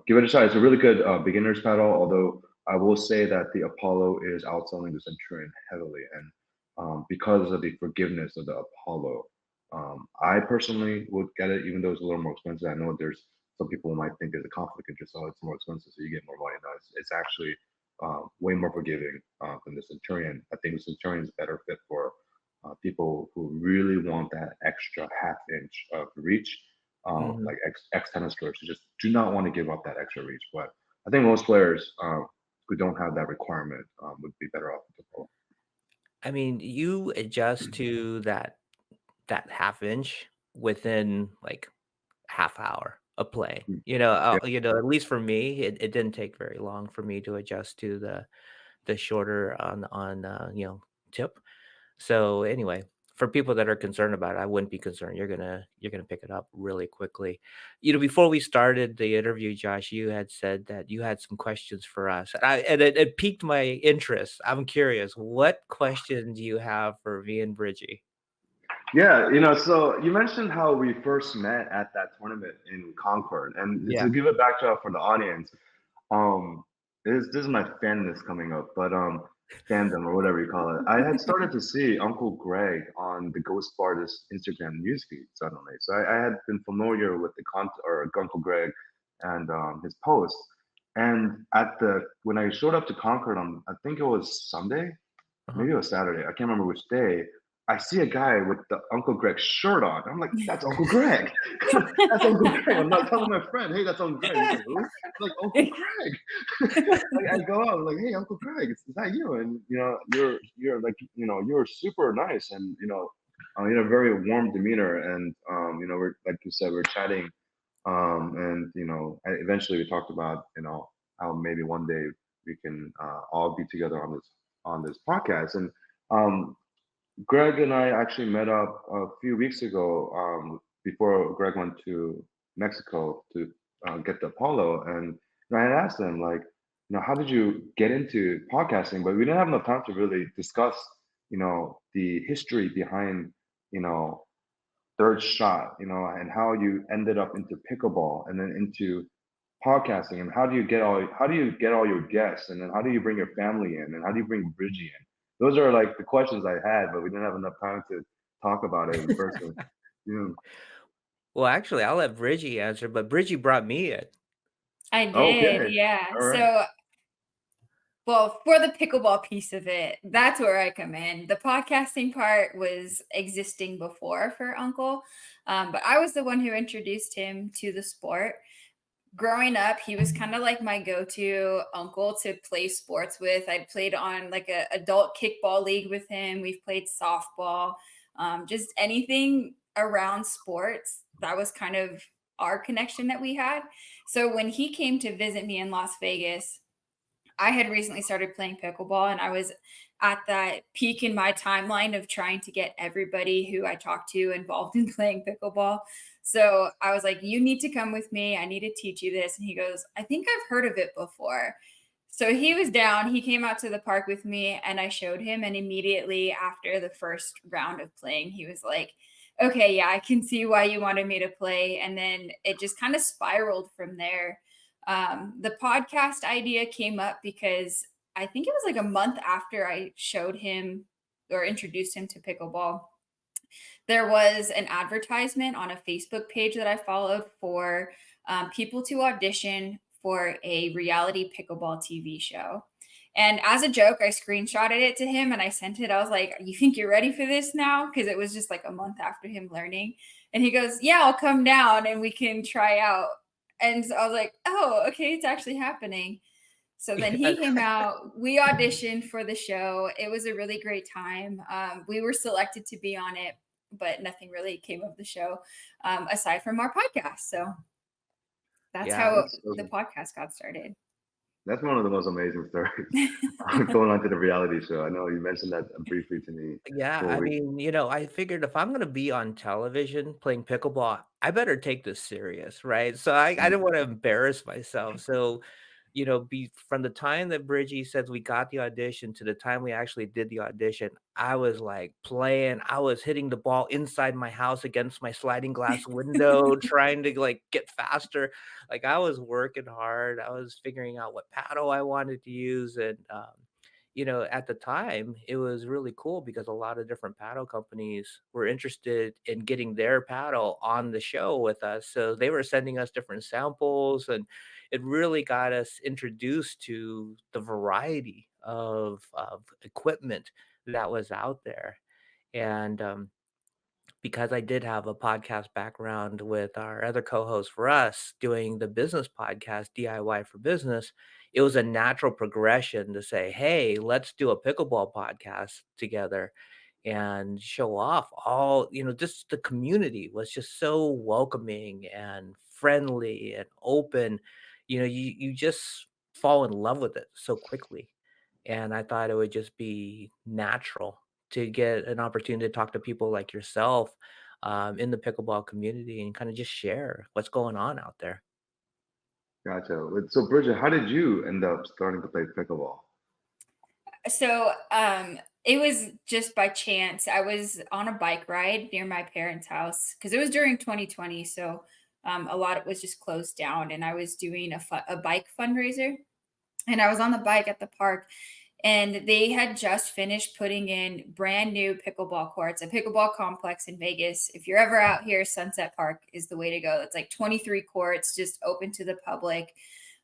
give it a shot. It's a really good beginner's paddle, although I will say that the Apollo is outselling the Centurion heavily. And because of the forgiveness of the Apollo, I personally would get it, even though it's a little more expensive. I know there's some people might think there's a conflict of interest, oh, it's more expensive, so you get more money. No, it's actually way more forgiving than the Centurion. I think the Centurion is better fit for people who really want that extra half inch of reach, Mhm. like ex tennis players who just do not want to give up that extra reach. But I think most players who don't have that requirement would be better off with the pole. I mean, you adjust to that half inch within like half hour of play. Mm, yeah. At least for me, it didn't take very long for me to adjust to the shorter on tip. So anyway, for people that are concerned about it, I wouldn't be concerned. You're gonna pick it up really quickly. Before we started the interview, Josh, you had said that you had some questions for us, and it piqued my interest. I'm curious, what question do you have for me and Bridgie? Yeah, so you mentioned how we first met at that tournament in Concord, and to Yeah. give it backdrop for the audience, um, this is my fanness coming up, but fandom or whatever you call it. I had started to see Uncle Greg on the Ghost Spartus Instagram newsfeed suddenly, so I had been familiar with the content or Uncle Greg and his posts. And at the when I showed up to Concord on I think it was Sunday, Uh-huh. maybe it was Saturday. I can't remember which day. I see a guy with the Uncle Greg shirt on. I'm like, that's Uncle Greg. That's Uncle Greg. I'm not telling my friend, hey, that's Uncle Greg. He's like, who? I'm like, Uncle Greg. I go out, I'm like, hey, Uncle Greg, is that you? And you're like, you're super nice, and very warm demeanor, and we're like you said, we're chatting, and eventually we talked about how maybe one day we can all be together on this podcast, and um, Greg and I actually met up a few weeks ago, before Greg went to Mexico to get the Apollo, and I had asked him like, how did you get into podcasting? But we didn't have enough time to really discuss, the history behind, you know, Third Shot, and how you ended up into pickleball and then into podcasting, and how do you get all your guests, and then how do you bring your family in, and how do you bring Bridgie in? Those are like the questions I had, but we didn't have enough time to talk about it in person. You Well, actually, I'll let Bridgie answer, but Bridgie brought me in. I know. did, Okay, yeah. all right. So, well, for the pickleball piece of it, that's where I come in. The podcasting part was existing before for Uncle, but I was the one who introduced him to the sport. Growing up, he was kind of like my go-to uncle to play sports with. I played on like a adult kickball league with him. We've played softball, just anything around sports. That was kind of our connection that we had. So when he came to visit me in Las Vegas, I had recently started playing pickleball, and I was at that peak in my timeline of trying to get everybody who I talked to involved in playing pickleball. So I was like, you need to come with me. I need to teach you this. And he goes, I think I've heard of it before. So he was down. He came out to the park with me and I showed him. And immediately after the first round of playing, he was like, okay, yeah, I can see why you wanted me to play. And then it just kind of spiraled from there. The podcast idea came up because I think it was like a month after I showed him or introduced him to pickleball. There was an advertisement on a Facebook page that I followed for people to audition for a reality pickleball TV show. And as a joke, I screenshotted it to him and I sent it. I was like, you think you're ready for this now? Because it was just like a month after him learning. And he goes, yeah, I'll come down and we can try out. And so I was like, oh, okay, it's actually happening. So then Yeah. he came out. We auditioned for the show. It was a really great time. We were selected to be on it, but nothing really came of the show aside from our podcast. So that's Yeah. how That's the podcast got started. that's one of the most amazing stories. Going on to the reality show. I know you mentioned that briefly to me Yeah, before I we. mean, I figured if I'm gonna be on television playing pickleball, I better take this serious, right? So I didn't want to embarrass myself. So, be from the time that Bridgie says we got the audition to the time we actually did the audition, I was like playing, I was hitting the ball inside my house against my sliding glass window, trying to like get faster. Like I was working hard. I was figuring out what paddle I wanted to use, and at the time, it was really cool because a lot of different paddle companies were interested in getting their paddle on the show with us. So they were sending us different samples, and it really got us introduced to the variety of equipment that was out there. And because I did have a podcast background with our other co-host for us doing the business podcast DIY for business, it was a natural progression to say, "Hey, let's do a pickleball podcast together and show off all, just the community was just so welcoming and friendly and open. You just fall in love with it so quickly. And I thought it would just be natural to get an opportunity to talk to people like yourself in the pickleball community and kind of just share what's going on out there. Gotcha. So, Bridget, how did you end up starting to play pickleball? So it was just by chance. I was on a bike ride near my parents' house because it was during 2020. So a lot of it was just closed down, and I was doing a bike fundraiser. And I was on the bike at the park, and they had just finished putting in brand new pickleball courts, a pickleball complex in Vegas. If you're ever out here, Sunset Park is the way to go. It's like 23 courts, just open to the public.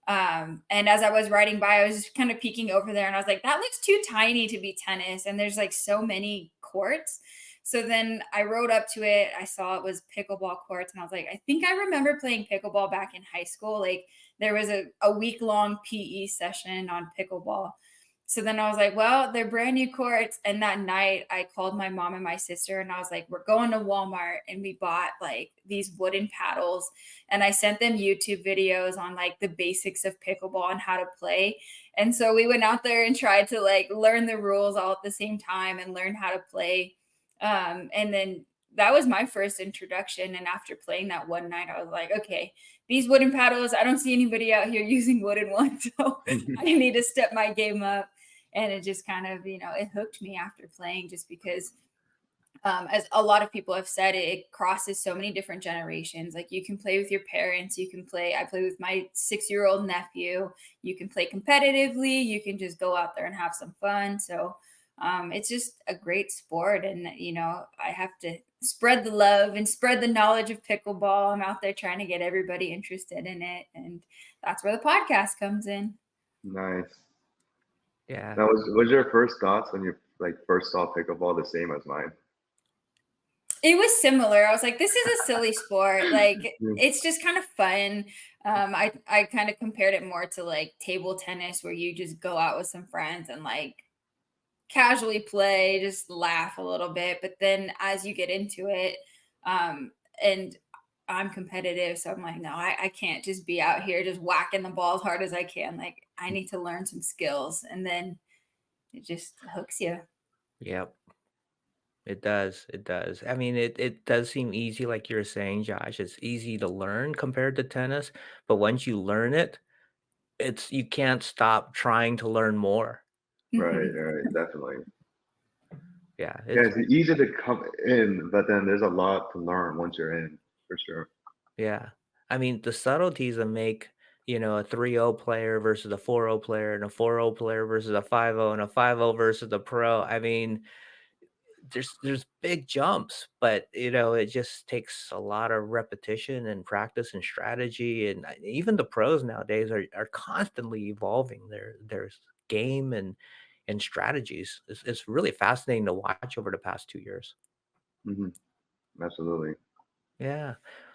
And as I was riding by, I was just kind of peeking over there, and I was like, that looks too tiny to be tennis. And there's like so many courts. So then I rode up to it. I saw it was pickleball courts, and I was like, I think I remember playing pickleball back in high school. Like there was a week long PE session on pickleball. So then I was like, well, they're brand new courts. And that night I called my mom and my sister, and I was like, we're going to Walmart, and we bought like these wooden paddles, and I sent them YouTube videos on like the basics of pickleball and how to play. And so we went out there and tried to like learn the rules all at the same time and learn how to play. And then that was my first introduction. And after playing that one night, I was like, okay, these wooden paddles, I don't see anybody out here using wooden ones. So I need to step my game up. And it just kind of, it hooked me after playing, just because as a lot of people have said, it crosses so many different generations. Like you can play with your parents, I play with my 6-year-old nephew, you can play competitively, you can just go out there and have some fun. So it's just a great sport. And, I have to spread the love and spread the knowledge of pickleball. I'm out there trying to get everybody interested in it. And that's where the podcast comes in. Nice. Yeah. Now, was your first thoughts when you like first saw pickleball the same as mine? It was similar. I was like, this is a silly sport. Like, it's just kind of fun. I kind of compared it more to like table tennis, where you just go out with some friends and like casually play, just laugh a little bit. But then as you get into it, and I'm competitive, so I'm like, no, I can't just be out here just whacking the ball as hard as I can. Like, I need to learn some skills, and then it just hooks you. Yep. It does. It does. I mean, it does seem easy, like you're saying, Josh. It's easy to learn compared to tennis, but once you learn it, you can't stop trying to learn more. Right, definitely. Yeah, Yeah, it's easy to come in, but then there's a lot to learn once you're in, for sure. yeah. I mean, the subtleties that make, a 3-0 player versus a 4-0 player, and a 4-0 player versus a 5-0, and a 5-0 versus the pro. I mean, there's big jumps, but it just takes a lot of repetition and practice and strategy. And even the pros nowadays are constantly evolving their game and strategies. It's really fascinating to watch over the past 2 years. Hmm. Absolutely. Yeah.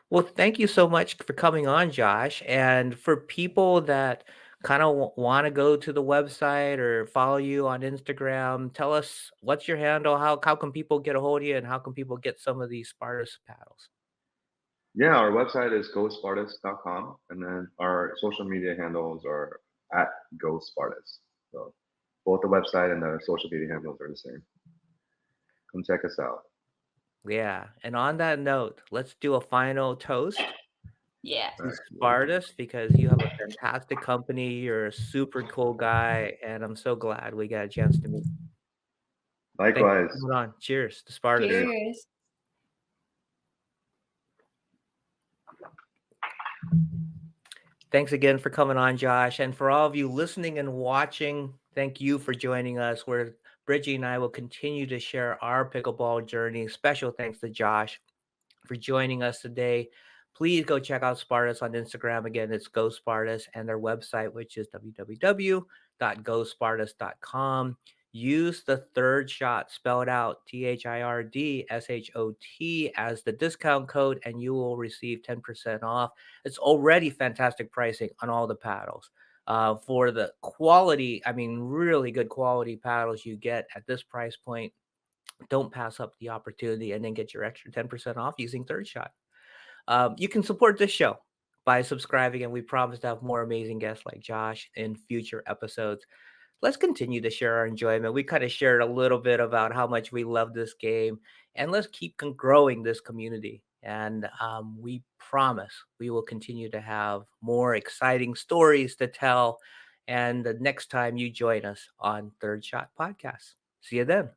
Well, thank you so much for coming on, Josh. And for people that kind of want to go to the website or follow you on Instagram, tell us what's your handle, how can people get a hold of you, and how can people get some of these Spartus paddles? Yeah, our website is gospartus.com, and then our social media handles are at gospartus. So both the website and the social media handles are the same. Come check us out. Yeah. And on that note, let's do a final toast Yeah. to All right. Spartus, because you have a fantastic company. You're a super cool guy, and I'm so glad we got a chance to meet. Thanks for Likewise. coming on. Cheers to Spartus. Cheers. Thanks again for coming on, Josh. And for all of you listening and watching, thank you for joining us. Where Bridgie and I will continue to share our pickleball journey. Special thanks to Josh for joining us today. Please go check out Spartus on Instagram. Again, it's Go Spartus, and their website, which is www.gospartus.com. Use the third shot, spelled out THIRDSHOT, as the discount code, and you will receive 10% off. It's already fantastic pricing on all the paddles. For the quality, I mean, really good quality paddles you get at this price point. Don't pass up the opportunity and then get your extra 10% off using Third Shot. You can support this show by subscribing, and we promise to have more amazing guests like Josh in future episodes. Let's continue to share our enjoyment. We kind of shared a little bit about how much we love this game, and let's keep growing this community. And we promise we will continue to have more exciting stories to tell. And the next time you join us on Third Shot Podcast. See you then.